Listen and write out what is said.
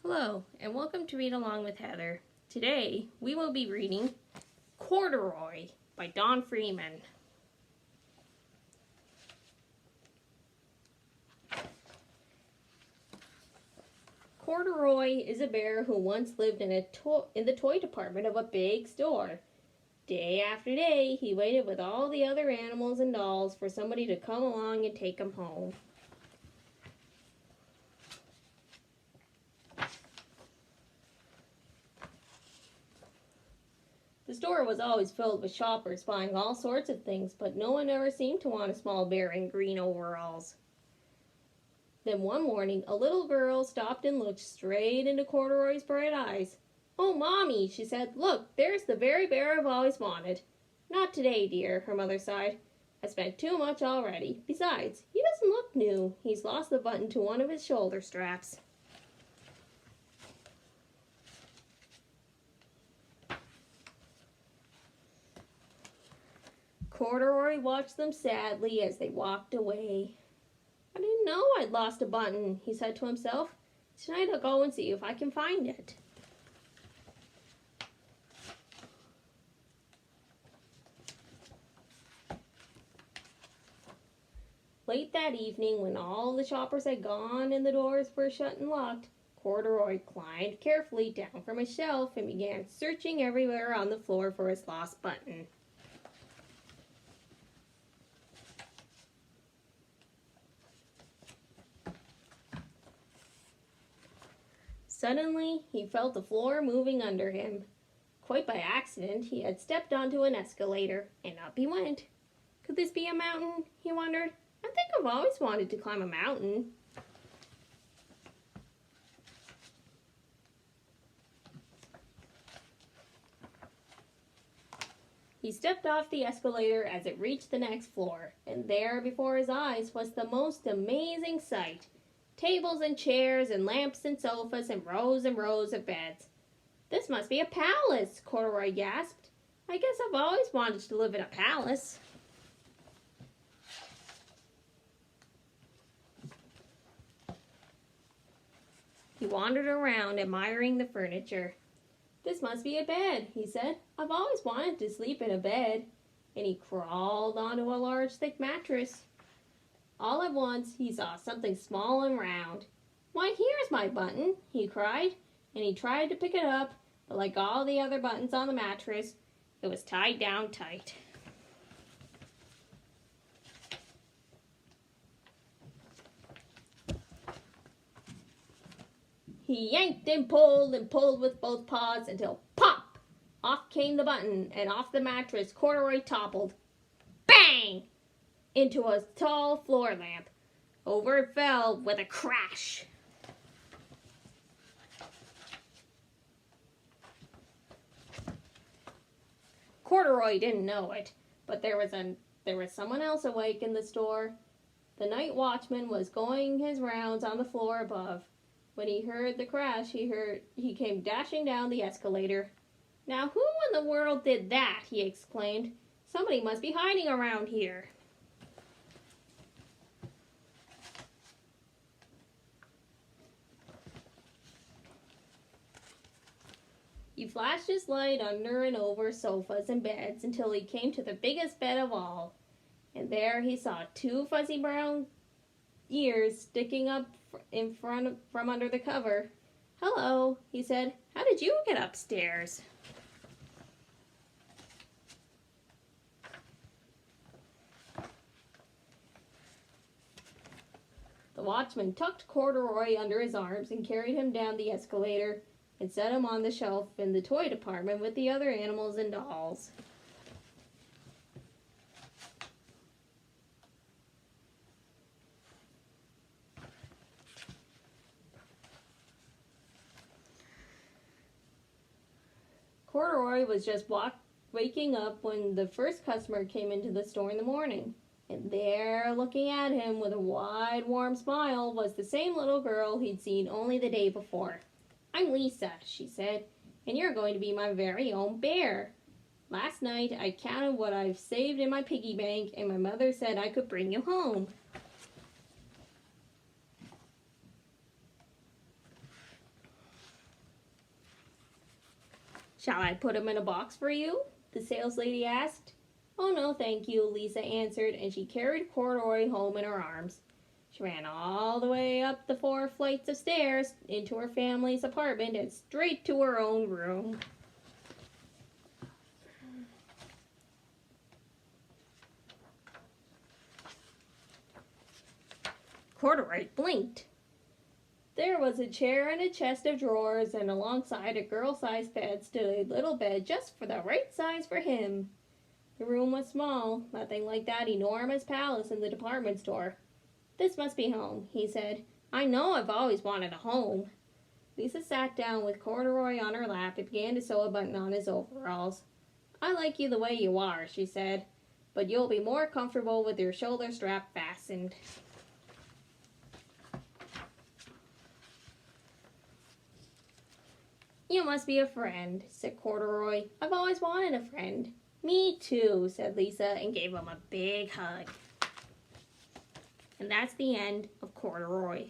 Hello, and welcome to Read Along with Heather. Today, we will be reading Corduroy by Don Freeman. Corduroy is a bear who once lived in the toy department of a big store. Day after day, he waited with all the other animals and dolls for somebody to come along and take him home. The store was always filled with shoppers buying all sorts of things, but no one ever seemed to want a small bear in green overalls. Then one morning, a little girl stopped and looked straight into Corduroy's bright eyes. "Oh, Mommy," she said, "look, there's the very bear I've always wanted." "Not today, dear," her mother sighed. "I spent too much already. Besides, he doesn't look new. He's lost the button to one of his shoulder straps." Corduroy watched them sadly as they walked away. "I didn't know I'd lost a button," he said to himself. "Tonight I'll go and see if I can find it." Late that evening, when all the shoppers had gone and the doors were shut and locked, Corduroy climbed carefully down from a shelf and began searching everywhere on the floor for his lost button. Suddenly, he felt the floor moving under him. Quite by accident, he had stepped onto an escalator, and up he went. Could this be a mountain? He wondered. I think I've always wanted to climb a mountain. He stepped off the escalator as it reached the next floor, and there before his eyes was the most amazing sight. Tables and chairs and lamps and sofas and rows of beds. "This must be a palace," Corduroy gasped. "I guess I've always wanted to live in a palace." He wandered around, admiring the furniture. "This must be a bed," he said. "I've always wanted to sleep in a bed." And he crawled onto a large, thick mattress. All at once, he saw something small and round. "Why, here's my button," he cried, and he tried to pick it up, but like all the other buttons on the mattress, it was tied down tight. He yanked and pulled with both paws until pop! Off came the button, and off the mattress Corduroy toppled. Bang! Into a tall floor lamp. Over it fell with a crash. Corduroy didn't know it, but there was someone else awake in the store. The night watchman was going his rounds on the floor above. When he heard the crash, he came dashing down the escalator. "Now who in the world did that?" he exclaimed. "Somebody must be hiding around here." He flashed his light under and over sofas and beds until he came to the biggest bed of all. And there he saw two fuzzy brown ears sticking up from under the cover. "Hello," he said. "How did you get upstairs?" The watchman tucked Corduroy under his arms and carried him down the escalator and set him on the shelf in the toy department with the other animals and dolls. Corduroy was just waking up when the first customer came into the store in the morning. And there, looking at him with a wide, warm smile, was the same little girl he'd seen only the day before. "I'm Lisa," she said, "and you're going to be my very own bear. Last night I counted what I've saved in my piggy bank, and my mother said I could bring you home." Shall I put him in a box for you? The saleslady asked. Oh, no, thank you, Lisa answered, and she carried Corduroy home in her arms. She ran all the way up the 4 flights of stairs into her family's apartment and straight to her own room. Corduroy blinked. There was a chair and a chest of drawers, and alongside a girl-sized bed stood a little bed just for the right size for him. The room was small, nothing like that enormous palace in the department store. This must be home, he said. I know I've always wanted a home. Lisa sat down with Corduroy on her lap and began to sew a button on his overalls. I like you the way you are, she said, but you'll be more comfortable with your shoulder strap fastened. You must be a friend, said Corduroy. I've always wanted a friend. Me too, said Lisa, and gave him a big hug. And that's the end of Corduroy.